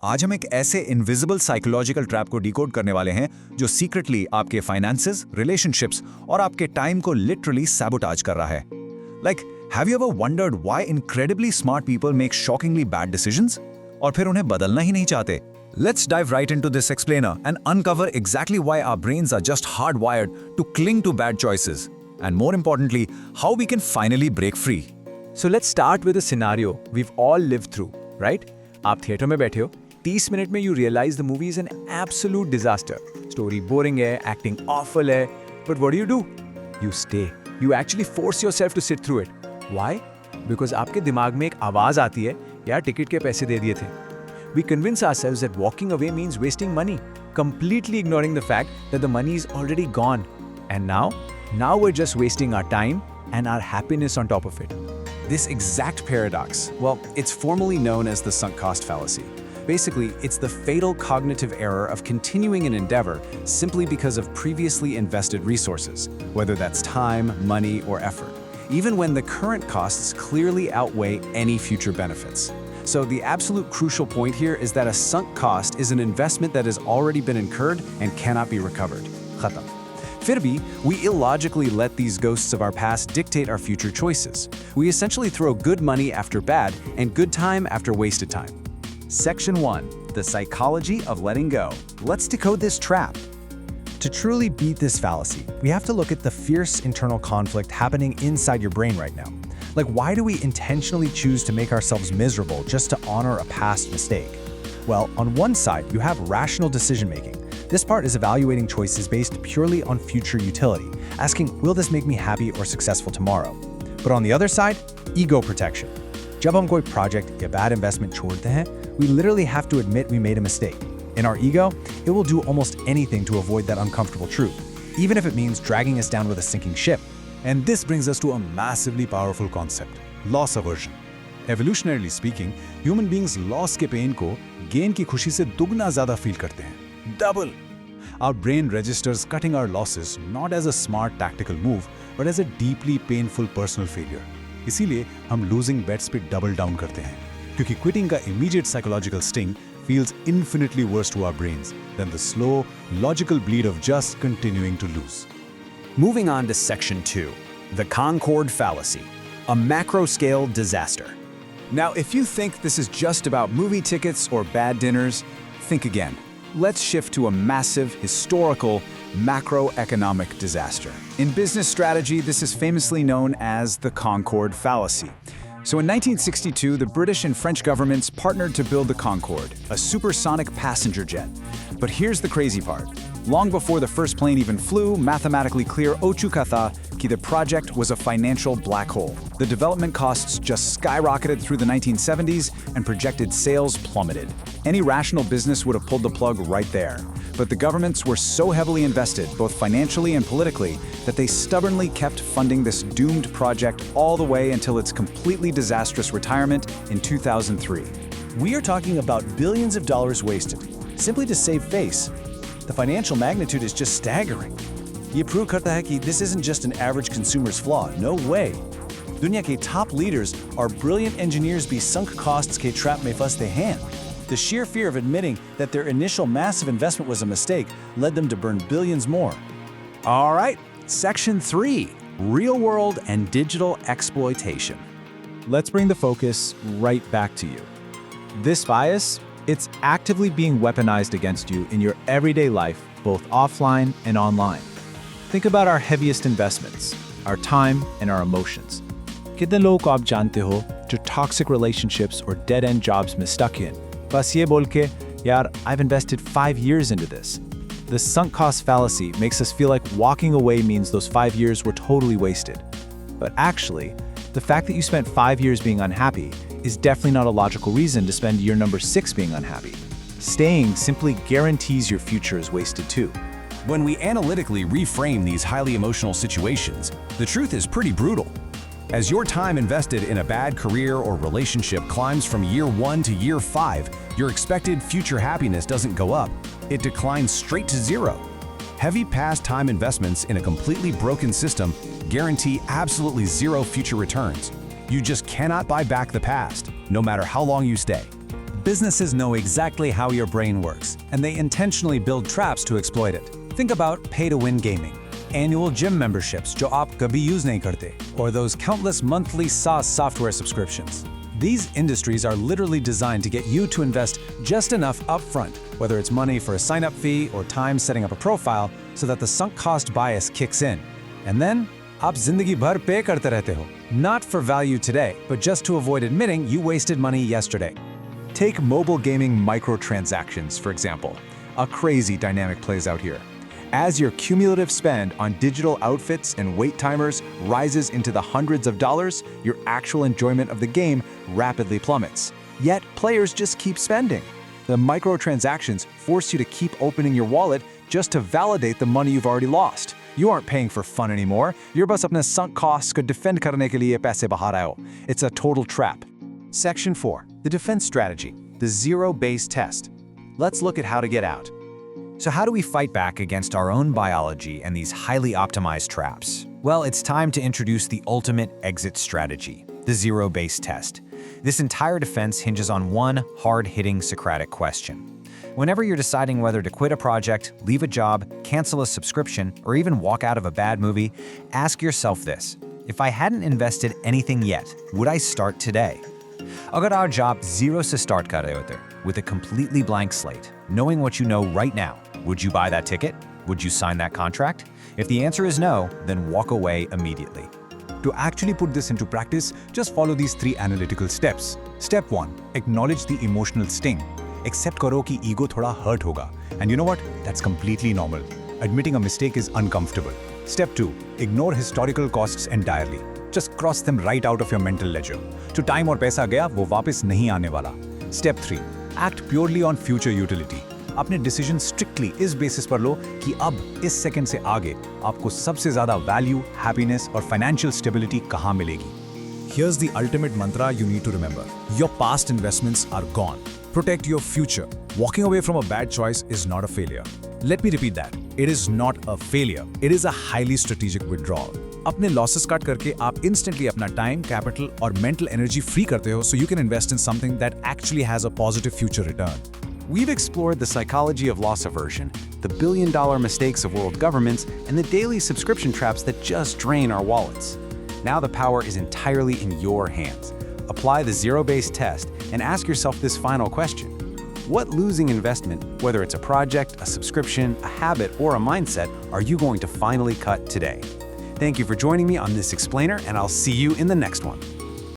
आज हम एक ऐसे इनविजिबल साइकोलॉजिकल ट्रैप को डिकोड करने वाले हैं जो सीक्रेटली आपके फाइनेंसेस, रिलेशनशिप्स और आपके टाइम को लिटरली सैबोटाज कर रहा है। Like, have you ever wondered why incredibly smart people make shockingly bad decisions और फिर उन्हें बदलना ही नहीं चाहते? Let's dive right into this explainer and uncover exactly why our brains are just hardwired to cling to bad choices, and more importantly, how we can finally break free. So let's start with a scenario we've all lived through, right? आप theatre में बैठे हो, 30 minute में you realize the movie is an absolute disaster. Story boring है, acting awful है, but what do? You stay. You actually force yourself to sit through it. Why? Because आपके दिमाग में एक आवाज़ आती है, यार टिकट के पैसे दे दिए थे. We convince ourselves that walking away means wasting money, completely ignoring the fact that the money is already gone. And now we're just wasting our time and our happiness on top of it. This exact paradox, well, it's formally known as the sunk cost fallacy. Basically, it's the fatal cognitive error of continuing an endeavor simply because of previously invested resources, whether that's time, money, or effort, even when the current costs clearly outweigh any future benefits. So the absolute crucial point here is that a sunk cost is an investment that has already been incurred and cannot be recovered. Khatam. Fir bhi, we illogically let these ghosts of our past dictate our future choices. We essentially throw good money after bad and good time after wasted time. Section 1. The psychology of letting go. Let's decode this trap. To truly beat this fallacy, we have to look at the fierce internal conflict happening inside your brain right now. Like, why do we intentionally choose to make ourselves miserable just to honor a past mistake? Well, on one side, you have rational decision-making. This part is evaluating choices based purely on future utility, asking, will this make me happy or successful tomorrow? But on the other side, ego protection. जब हम कोई project या bad investment छोड़ते हैं, we literally have to admit we made a mistake. In our ego, it will do almost anything to avoid that uncomfortable truth, even if it means dragging us down with a sinking ship. And this brings us to a massively powerful concept, loss aversion. Evolutionarily speaking, human beings loss के pain को gain की खुशी से दुगना ज़्यादा feel करते हैं. Double! Our brain registers cutting our losses not as a smart tactical move, but as a deeply painful personal failure. इसीलिए हम losing bets पे double down करते हैं, क्योंकि quitting का immediate psychological sting feels infinitely worse to our brains than the slow, logical bleed of just continuing to lose. Moving on to Section 2, the Concorde Fallacy, a macro-scale disaster. Now, if you think this is just about movie tickets or bad dinners, think again. Let's shift to a massive, historical, macroeconomic disaster. In business strategy, this is famously known as the Concorde Fallacy. So in 1962, the British and French governments partnered to build the Concorde, a supersonic passenger jet. But here's the crazy part. Long before the first plane even flew, mathematically clear ho chuka tha ki the project was a financial black hole. The development costs just skyrocketed through the 1970s and projected sales plummeted. Any rational business would have pulled the plug right there. But the governments were so heavily invested, both financially and politically, that they stubbornly kept funding this doomed project all the way until its completely disastrous retirement in 2003. We are talking about billions of dollars wasted, simply to save face. The financial magnitude is just staggering. ये prove करता है कि this isn't just an average consumer's flaw. No way. दुनिया के top leaders are brilliant engineers भी sunk costs के trap में फंसते हैं. The sheer fear of admitting that their initial massive investment was a mistake led them to burn billions more. All right, Section 3, real-world and digital exploitation. Let's bring the focus right back to you. This bias, it's actively being weaponized against you in your everyday life, both offline and online. Think about our heaviest investments, our time and our emotions. कितने लोगों को आप जानते हो जो toxic relationships or dead-end jobs में stuck in? बस ये बोल के, यार, I've invested 5 years into this. The sunk cost fallacy makes us feel like walking away means those 5 years were totally wasted. But actually, the fact that you spent 5 years being unhappy is definitely not a logical reason to spend year number 6 being unhappy. Staying simply guarantees your future is wasted too. When we analytically reframe these highly emotional situations, the truth is pretty brutal. As your time invested in a bad career or relationship climbs from year 1 to year 5, your expected future happiness doesn't go up. It declines straight to zero. Heavy past time investments in a completely broken system guarantee absolutely zero future returns. You just cannot buy back the past, no matter how long you stay. businesses know exactly how your brain works, and they intentionally build traps to exploit it. Think about pay-to-win gaming, annual gym memberships जो आप कभी use नहीं करते, or those countless monthly SaaS software subscriptions. These industries are literally designed to get you to invest just enough upfront, whether it's money for a sign-up fee or time setting up a profile, so that the sunk cost bias kicks in. And then, आप जिंदगी भर पे करते रहते हो. Not for value today, but just to avoid admitting you wasted money yesterday. Take mobile gaming microtransactions, for example. A crazy dynamic plays out here. As your cumulative spend on digital outfits and wait timers rises into the hundreds of dollars, your actual enjoyment of the game rapidly plummets. Yet, players just keep spending. The microtransactions force you to keep opening your wallet just to validate the money you've already lost. You aren't paying for fun anymore. You're बस अपने sunk costs को defend करने के लिए पैसे बहा रहे हो. It's a total trap. Section 4. The defense strategy. The zero-based test. Let's look at how to get out. So how do we fight back against our own biology and these highly optimized traps? Well, it's time to introduce the ultimate exit strategy, the zero-based test. This entire defense hinges on one hard-hitting Socratic question. Whenever you're deciding whether to quit a project, leave a job, cancel a subscription, or even walk out of a bad movie, ask yourself this: if I hadn't invested anything yet, would I start today? अगर आप job zero से start कर रहे होते, with a completely blank slate, knowing what you know right now, would you buy that ticket? Would you sign that contract? If the answer is no, then walk away immediately. To actually put this into practice, just follow these 3 analytical steps. Step 1. Acknowledge the emotional sting. Accept करो कि ego थोड़ा hurt होगा. And you know what? That's completely normal. Admitting a mistake is uncomfortable. Step 2. Ignore historical costs entirely. Just cross them right out of your mental ledger. जो time और पैसा गया, वो वापस नहीं आने वाला. Step 3. Act purely on future utility. अपने decision strictly इस basis पर लो कि अब इस second से आगे आपको सबसे ज़्यादा value, happiness और financial stability कहाँ मिलेगी. Here's the ultimate mantra you need to remember. Your past investments are gone. Protect your future. Walking away from a bad choice is not a failure. Let me repeat that. It is not a failure. It is a highly strategic withdrawal. अपने losses cut करके आप instantly अपना time, capital और mental energy free करते हो so you can invest in something that actually has a positive future return. We've explored the psychology of loss aversion, the billion-dollar mistakes of world governments, and the daily subscription traps that just drain our wallets. Now the power is entirely in your hands. Apply the zero-based test and ask yourself this final question. What losing investment, whether it's a project, a subscription, a habit, or a mindset, are you going to finally cut today? Thank you for joining me on this explainer, and I'll see you in the next one.